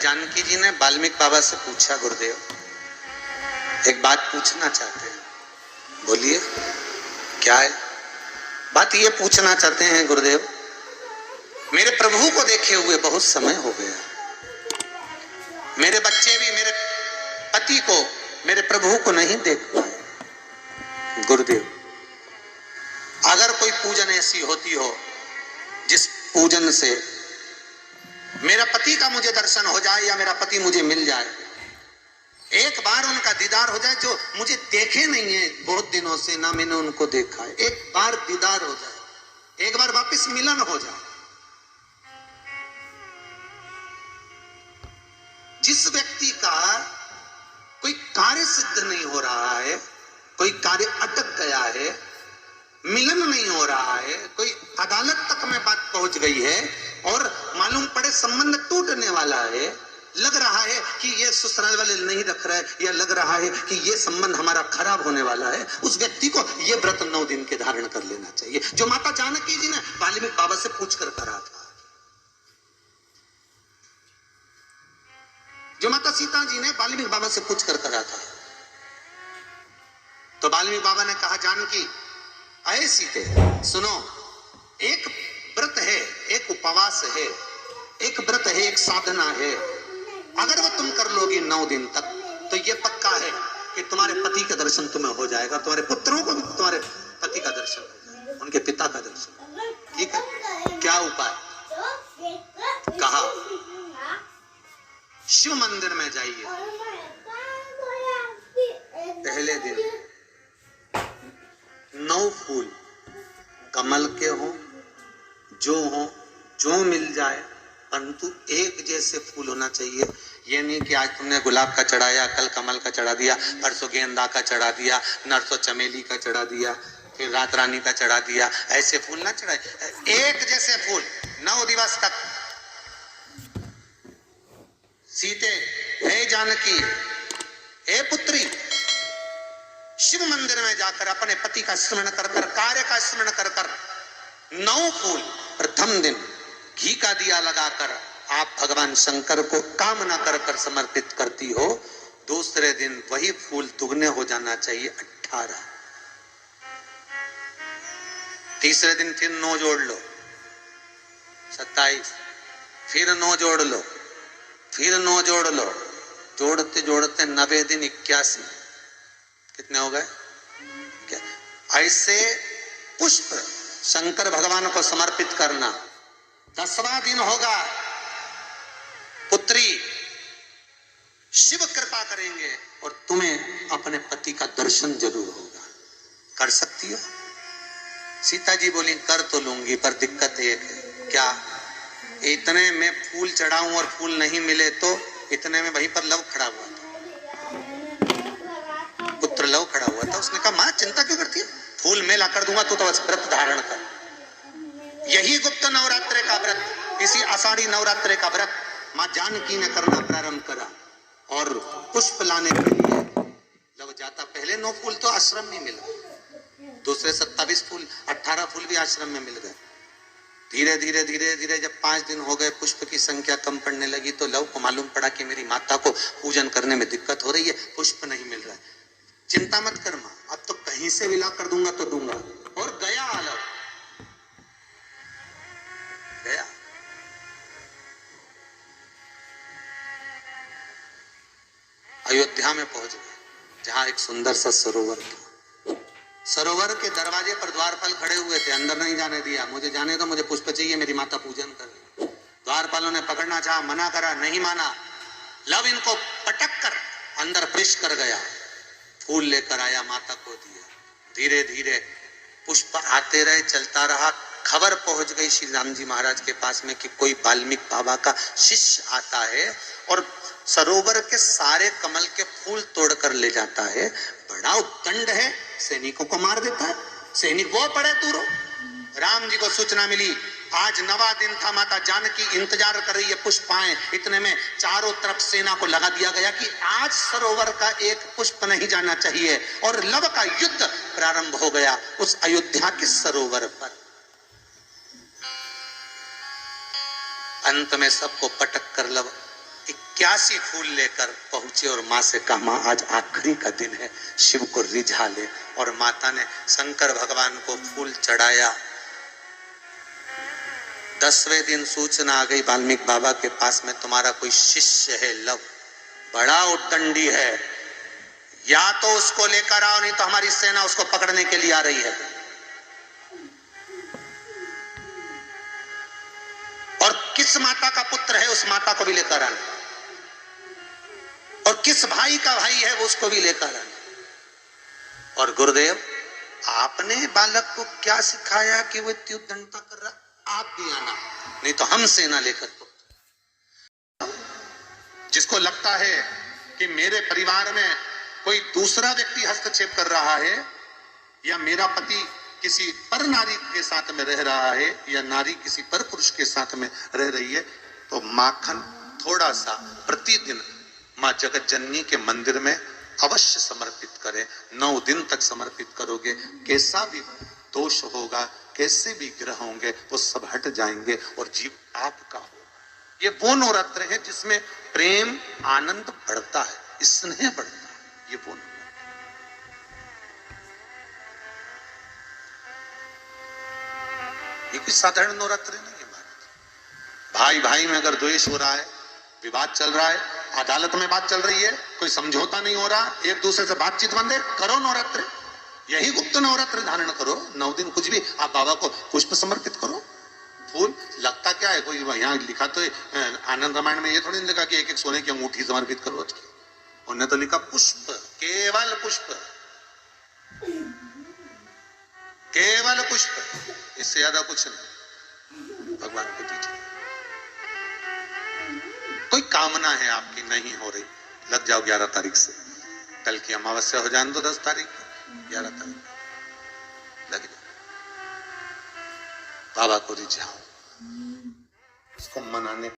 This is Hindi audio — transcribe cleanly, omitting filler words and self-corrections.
जानकी जी ने वाल्मीकि बाबा से पूछा, गुरुदेव एक बात पूछना चाहते हैं। बोलिए, क्या है बात? ये पूछना चाहते हैं गुरुदेव, मेरे प्रभु को देखे हुए बहुत समय हो गया, मेरे बच्चे भी मेरे पति को, मेरे प्रभु को नहीं देख पाए। गुरुदेव, अगर कोई पूजन ऐसी होती हो जिस पूजन से मेरा पति का मुझे दर्शन हो जाए या मेरा पति मुझे मिल जाए, एक बार उनका दीदार हो जाए, जो मुझे देखे नहीं है बहुत दिनों से, ना मैंने उनको देखा है, एक बार दीदार हो जाए, एक बार वापस मिलन हो जाए। जिस व्यक्ति का कोई कार्य सिद्ध नहीं हो रहा है, कोई कार्य अटक गया है, मिलन नहीं हो रहा है, कोई अदालत तक में बात पहुंच गई है और मालूम पड़े संबंध टूटने वाला है, लग रहा है कि ये ससुराल वाले नहीं रख रहे हैं, या लग रहा है कि ये संबंध हमारा खराब होने वाला है, उस व्यक्ति को ये व्रत 9 दिन के धारण कर लेना चाहिए, जो माता जानकी जी ने वाल्मीकि बाबा से पूछ कर करा था, जो माता सीता जी ने वाल्मीकि बाबा से पूछ कर करा था। तो वाल्मीकि बाबा ने कहा, जानकी अये सीते सुनो, एक व्रत है, एक उपवास है, एक व्रत है, एक साधना है, अगर वो तुम कर लोगी 9 दिन तक तो ये पक्का है कि तुम्हारे पति का दर्शन तुम्हें हो जाएगा, तुम्हारे पुत्रों को भी तुम्हारे पति का दर्शन हो जाएगा, उनके पिता का दर्शन। ठीक है, क्या उपाय? कहा शिव मंदिर में जाइए, पहले दिन 9 फूल कमल के हो, जो मिल जाए, परंतु एक जैसे फूल होना चाहिए। ये नहीं कि आज तुमने गुलाब का चढ़ाया, कल कमल का चढ़ा दिया, परसों गेंदा का चढ़ा दिया, नरसों चमेली का चढ़ा दिया, फिर रात रानी का चढ़ा दिया, ऐसे फूल ना चढ़ाए, एक जैसे फूल 9 दिवस तक। सीते, हे जानकी, हे पुत्री, शिव मंदिर में जाकर अपने पति का स्मरण कर कर, कार्य का स्मरण कर कर 9 फूल प्रथम दिन घी का दिया लगाकर आप भगवान शंकर को कामना कर कर समर्पित करती हो, दूसरे दिन वही फूल दुगने हो जाना चाहिए 18। तीसरे दिन फिर 9 जोड़ लो 27, फिर 9 जोड़ लो, फिर 9 जोड़ लो, जोड़ते जोड़ते 90 दिन 81, कितने हो गए? ऐसे पुष्प शंकर भगवान को समर्पित करना। 10वां दिन होगा, पुत्री शिव कृपा करेंगे और तुम्हें अपने पति का दर्शन जरूर होगा। कर सकती हो? सीता जी बोली, कर तो लूंगी, पर दिक्कत एक है। क्या? इतने में फूल चढ़ाऊं और फूल नहीं मिले तो? इतने में वहीं पर लव खड़ा हुआ था, पुत्र लव खड़ा हुआ था। उसने कहा, मां चिंता क्यों करती है, फूल मैं ला कर दूंगा, तू तो बस व्रत धारण कर। यही गुप्त नवरात्रे का व्रत, इसी आषाढ़ी नवरात्रे का व्रत मां जानकी ने करना प्रारंभ करा और पुष्प लाने के लिए जब जाता, पहले 9 फूल तो आश्रम में मिल गए, दूसरे 27 फूल, 18 फूल भी आश्रम में मिल गए। धीरे धीरे धीरे धीरे जब 5 दिन हो गए, पुष्प की संख्या कम पड़ने लगी, तो लव को मालूम पड़ा कि मेरी माता को पूजन करने में दिक्कत हो रही है, पुष्प नहीं मिल रहा है। चिंता मत कर मां, अब तो कहीं से भी ला कर दूंगा तो दूंगा। और गया लव, गया। अयोध्या में पहुंच गए, जहां एक सुंदर सा सरोवर था। सरोवर के दरवाजे पर द्वारपाल खड़े हुए थे, अंदर नहीं जाने दिया। मुझे जाने दो, मुझे पुष्प चाहिए, मेरी माता पूजन कर रही। द्वारपालों ने पकड़ना चाहा, मना करा, नहीं माना। लव इनको पटक कर अंदर प्रवेश कर गया, फूल लेकर आया, माता को दिया। धीरे धीरे पुष्प आते रहे, चलता रहा। खबर पहुंच गई श्री राम जी महाराज के पास में कि कोई वाल्मीकि बाबा का शिष्य आता है और सरोवर के सारे कमल के फूल तोड़कर ले जाता है। बड़ा उद्दंड है, सैनिकों को मार देता है। सैनिक वो पड़े दूरों। राम जी को सूचना मिली, आज 9वां दिन था, माता जानकी इंतजार कर रही है पुष्प आए। इतने में चारों तरफ सेना को लगा दिया गया कि आज सरोवर का एक पुष्प नहीं जाना चाहिए, और लव का युद्ध प्रारंभ हो गया उस अयोध्या के सरोवर पर। अंत में सबको पटक कर लव 81 फूल लेकर पहुंचे और माँ से कहा, माँ आज आखिरी का दिन है, शिव को रिझा ले। और माता ने शंकर भगवान को फूल चढ़ाया। 10वें दिन सूचना आ गई वाल्मीकि बाबा के पास में, तुम्हारा कोई शिष्य है लव, बड़ा उद्दंडी है, या तो उसको लेकर आओ, नहीं तो हमारी सेना उसको पकड़ने के लिए आ रही है। और किस माता का पुत्र है उस माता को भी लेकर आना, और किस भाई का भाई है वो उसको भी लेकर आना। और गुरुदेव आपने बालक को क्या सिखाया कि वो इतनी उद्दंडता कर रहा, आप भी आना, नहीं तो हम सेना लेकर। जिसको लगता है कि मेरे परिवार में कोई दूसरा व्यक्ति हस्तक्षेप कर रहा है, या मेरा पति किसी पर नारी के साथ में रह रहा है, या नारी किसी पर पुरुष के साथ में रह रही है, तो माखन थोड़ा सा प्रतिदिन मां जगत जननी के मंदिर में अवश्य समर्पित करें। 9 दिन तक समर्पित करोगे, कैसा भी दोष होगा, कैसे भी ग्रह होंगे, वो सब हट जाएंगे और जीव आपका हो। ये वो नवरात्र है जिसमें प्रेम आनंद बढ़ता है, स्नेह बढ़ता है। ये वो नवरात्र, ये कोई साधारण नवरात्र नहीं है। भाई भाई में अगर द्वेष हो रहा है, विवाद चल रहा है, अदालत में बात चल रही है, कोई समझौता नहीं हो रहा, एक दूसरे से बातचीत बंद है, करो नवरात्र, यही गुप्त नवरात्र धारण करो। 9 दिन कुछ भी, आप बाबा को पुष्प समर्पित करो, फूल। लगता क्या है, कोई यहाँ लिखा तो आनंद रामायण में ये थोड़ी नहीं लिखा कि एक एक सोने की अंगूठी समर्पित करो। उन्होंने तो लिखा पुष्प, केवल पुष्प, केवल पुष्प, इससे ज्यादा कुछ नहीं भगवान को दीजिए। कोई कामना है आपकी नहीं हो रही, लग जाओ 11 तारीख से, कल की अमावस्या हो जाने दो 10 तारीख, 11 तारीख लग जाओ, बाबा को रिझाओ, उसको मनाने